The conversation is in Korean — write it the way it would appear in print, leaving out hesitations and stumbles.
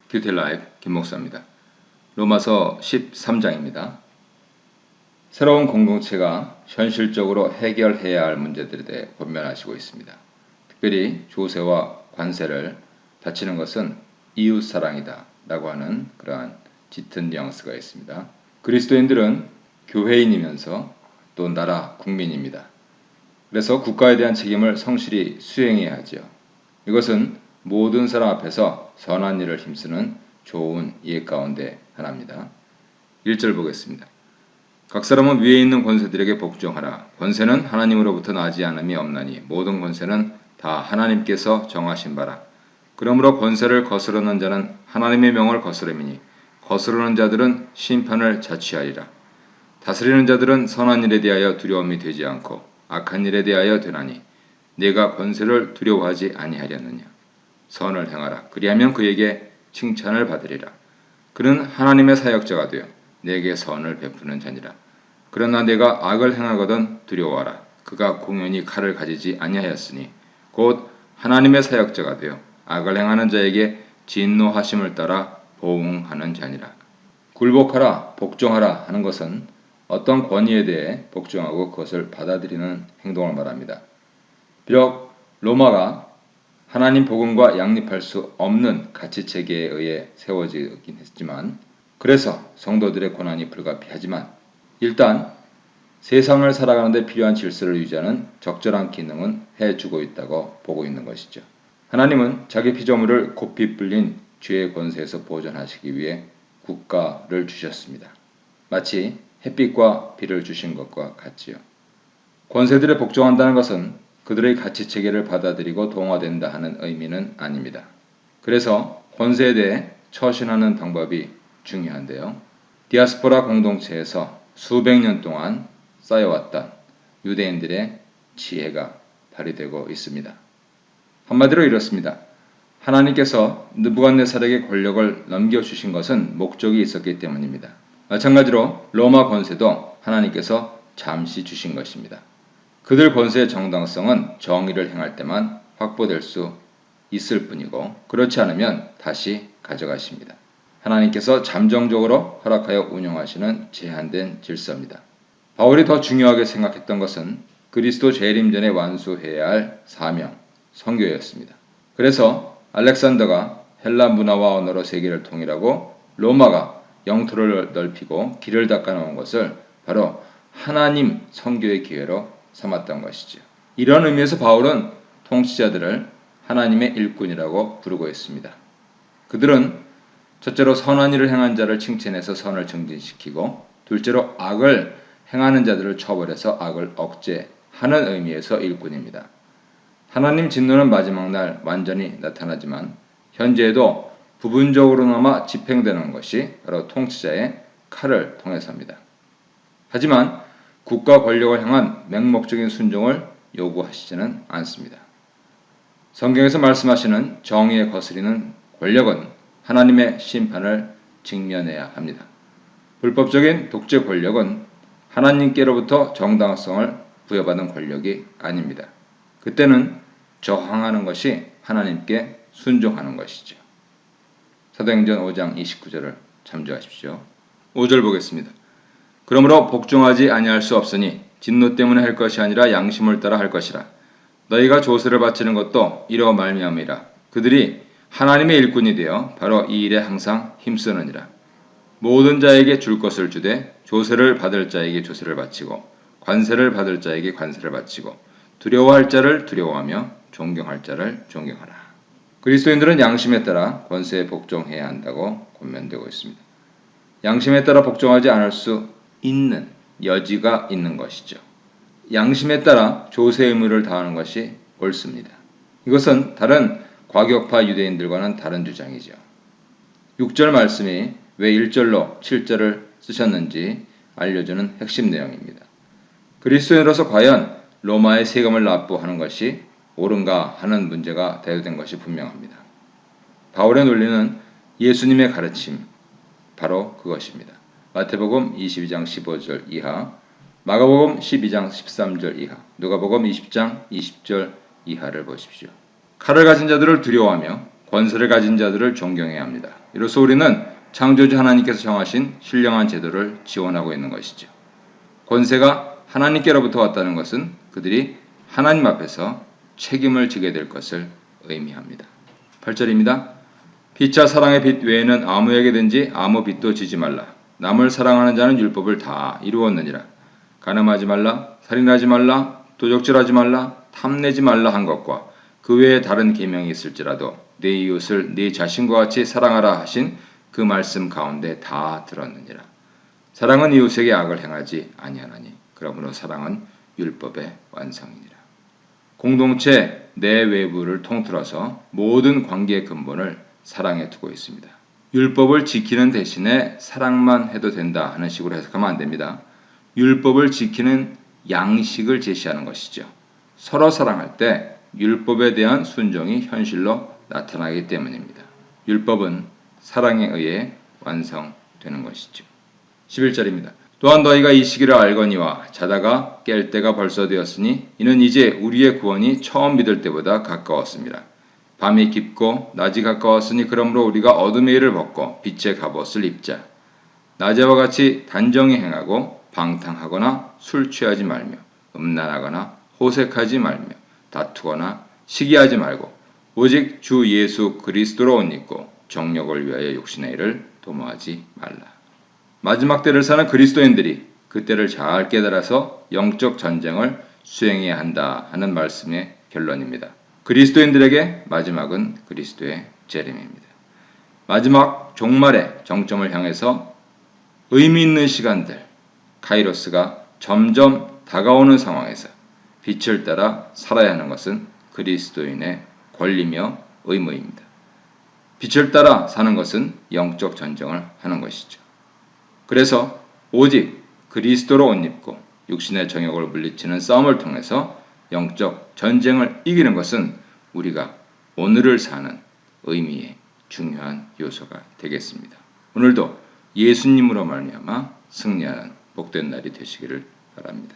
큐티라이프 김목사입니다. 로마서 13장입니다. 새로운 공동체가 현실적으로 해결해야 할 문제들에 대해 권면하시고 있습니다. 특별히 조세와 관세를 바치는 것은 이웃사랑이다 라고 하는 그러한 짙은 뉘앙스가 있습니다. 그리스도인들은 교회인이면서 또 나라 국민입니다. 그래서 국가에 대한 책임을 성실히 수행해야 하지요. 이것은 모든 사람 앞에서 선한 일을 힘쓰는 좋은 예 가운데 하나입니다. 1절 보겠습니다. 각 사람은 위에 있는 권세들에게 복종하라. 권세는 하나님으로부터 나지 않음이 없나니 모든 권세는 다 하나님께서 정하신 바라. 그러므로 권세를 거스르는 자는 하나님의 명을 거스름이니 거스르는 자들은 심판을 자취하리라. 다스리는 자들은 선한 일에 대하여 두려움이 되지 않고 악한 일에 대하여 되나니 내가 권세를 두려워하지 아니하렸느냐. 선을 행하라. 그리하면 그에게 칭찬을 받으리라. 그는 하나님의 사역자가 되어 내게 선을 베푸는 자니라. 그러나 내가 악을 행하거든 두려워하라. 그가 공연히 칼을 가지지 아니하였으니 곧 하나님의 사역자가 되어 악을 행하는 자에게 진노하심을 따라 보응하는 자니라. 굴복하라, 복종하라 하는 것은 어떤 권위에 대해 복종하고 그것을 받아들이는 행동을 말합니다. 비록 로마가 하나님 복음과 양립할 수 없는 가치체계에 의해 세워지긴 했지만 그래서 성도들의 고난이 불가피하지만 일단 세상을 살아가는 데 필요한 질서를 유지하는 적절한 기능은 해주고 있다고 보고 있는 것이죠. 하나님은 자기 피조물을 곱비 불린 죄의 권세에서 보존하시기 위해 국가를 주셨습니다. 마치 햇빛과 비를 주신 것과 같지요. 권세들에 복종한다는 것은 그들의 가치체계를 받아들이고 동화된다 하는 의미는 아닙니다. 그래서 권세에 대해 처신하는 방법이 중요한데요. 디아스포라 공동체에서 수백 년 동안 쌓여왔던 유대인들의 지혜가 발휘되고 있습니다. 한마디로 이렇습니다. 하나님께서 느부갓네살에게 권력을 넘겨주신 것은 목적이 있었기 때문입니다. 마찬가지로 로마 권세도 하나님께서 잠시 주신 것입니다. 그들 권세의 정당성은 정의를 행할 때만 확보될 수 있을 뿐이고 그렇지 않으면 다시 가져가십니다. 하나님께서 잠정적으로 허락하여 운영하시는 제한된 질서입니다. 바울이 더 중요하게 생각했던 것은 그리스도 재림 전에 완수해야 할 사명, 선교였습니다. 그래서 알렉산더가 헬라 문화와 언어로 세계를 통일하고 로마가 영토를 넓히고 길을 닦아놓은 것을 바로 하나님 선교의 기회로 삼았던 것이죠. 이런 의미에서 바울은 통치자들을 하나님의 일꾼이라고 부르고 있습니다. 그들은 첫째로 선한 일을 행한 자를 칭찬해서 선을 증진시키고 둘째로 악을 행하는 자들을 처벌해서 악을 억제하는 의미에서 일꾼입니다. 하나님 진노는 마지막 날 완전히 나타나지만 현재에도 부분적으로나마 집행되는 것이 바로 통치자의 칼을 통해서입니다. 하지만 국가 권력을 향한 맹목적인 순종을 요구하시지는 않습니다. 성경에서 말씀하시는 정의에 거스리는 권력은 하나님의 심판을 직면해야 합니다. 불법적인 독재 권력은 하나님께로부터 정당성을 부여받은 권력이 아닙니다. 그때는 저항하는 것이 하나님께 순종하는 것이죠. 사도행전 5장 29절을 참조하십시오. 5절 보겠습니다. 그러므로 복종하지 아니할 수 없으니 진노 때문에 할 것이 아니라 양심을 따라 할 것이라. 너희가 조세를 바치는 것도 이러 말미암이라. 그들이 하나님의 일꾼이 되어 바로 이 일에 항상 힘쓰느니라. 모든 자에게 줄 것을 주되 조세를 받을 자에게 조세를 바치고 관세를 받을 자에게 관세를 바치고 두려워할 자를 두려워하며 존경할 자를 존경하라. 그리스도인들은 양심에 따라 권세에 복종해야 한다고 권면되고 있습니다. 양심에 따라 복종하지 않을 수 있는 여지가 있는 것이죠. 양심에 따라 조세 의무를 다하는 것이 옳습니다. 이것은 다른 과격파 유대인들과는 다른 주장이죠. 6절 말씀이 왜 1절로 7절을 쓰셨는지 알려주는 핵심 내용입니다. 그리스도인으로서 과연 로마의 세금을 납부하는 것이 옳은가 하는 문제가 대두된 것이 분명합니다. 바울의 논리는 예수님의 가르침, 바로 그것입니다. 마태복음 22장 15절 이하, 마가복음 12장 13절 이하, 누가복음 20장 20절 이하를 보십시오. 칼을 가진 자들을 두려워하며 권세를 가진 자들을 존경해야 합니다. 이로써 우리는 창조주 하나님께서 정하신 신령한 제도를 지원하고 있는 것이죠. 권세가 하나님께로부터 왔다는 것은 그들이 하나님 앞에서 책임을 지게 될 것을 의미합니다. 8절입니다. 피차 사랑의 빚 외에는 아무에게든지 아무 빚도 지지 말라. 남을 사랑하는 자는 율법을 다 이루었느니라. 간음하지 말라, 살인하지 말라, 도적질하지 말라, 탐내지 말라 한 것과 그 외에 다른 계명이 있을지라도 네 이웃을 네 자신과 같이 사랑하라 하신 그 말씀 가운데 다 들었느니라. 사랑은 이웃에게 악을 행하지 아니하나니 그러므로 사랑은 율법의 완성이니라. 공동체 내외부를 통틀어서 모든 관계의 근본을 사랑에 두고 있습니다. 율법을 지키는 대신에 사랑만 해도 된다 하는 식으로 해석하면 안 됩니다. 율법을 지키는 양식을 제시하는 것이죠. 서로 사랑할 때 율법에 대한 순종이 현실로 나타나기 때문입니다. 율법은 사랑에 의해 완성되는 것이죠. 11절입니다. 또한 너희가 이 시기를 알거니와 자다가 깰 때가 벌써 되었으니 이는 이제 우리의 구원이 처음 믿을 때보다 가까웠습니다. 밤이 깊고 낮이 가까웠으니 그러므로 우리가 어둠의 일을 벗고 빛의 갑옷을 입자. 낮에와 같이 단정히 행하고 방탕하거나 술 취하지 말며 음란하거나 호색하지 말며 다투거나 시기하지 말고 오직 주 예수 그리스도로 옷 입고 정욕을 위하여 육신의 일을 도모하지 말라. 마지막 때를 사는 그리스도인들이 그때를 잘 깨달아서 영적 전쟁을 수행해야 한다 하는 말씀의 결론입니다. 그리스도인들에게 마지막은 그리스도의 재림입니다. 마지막 종말의 정점을 향해서 의미 있는 시간들, 카이로스가 점점 다가오는 상황에서 빛을 따라 살아야 하는 것은 그리스도인의 권리며 의무입니다. 빛을 따라 사는 것은 영적 전쟁을 하는 것이죠. 그래서 오직 그리스도로 옷 입고 육신의 정욕을 물리치는 싸움을 통해서 영적 전쟁을 이기는 것은 우리가 오늘을 사는 의미의 중요한 요소가 되겠습니다. 오늘도 예수님으로 말미암아 승리하는 복된 날이 되시기를 바랍니다.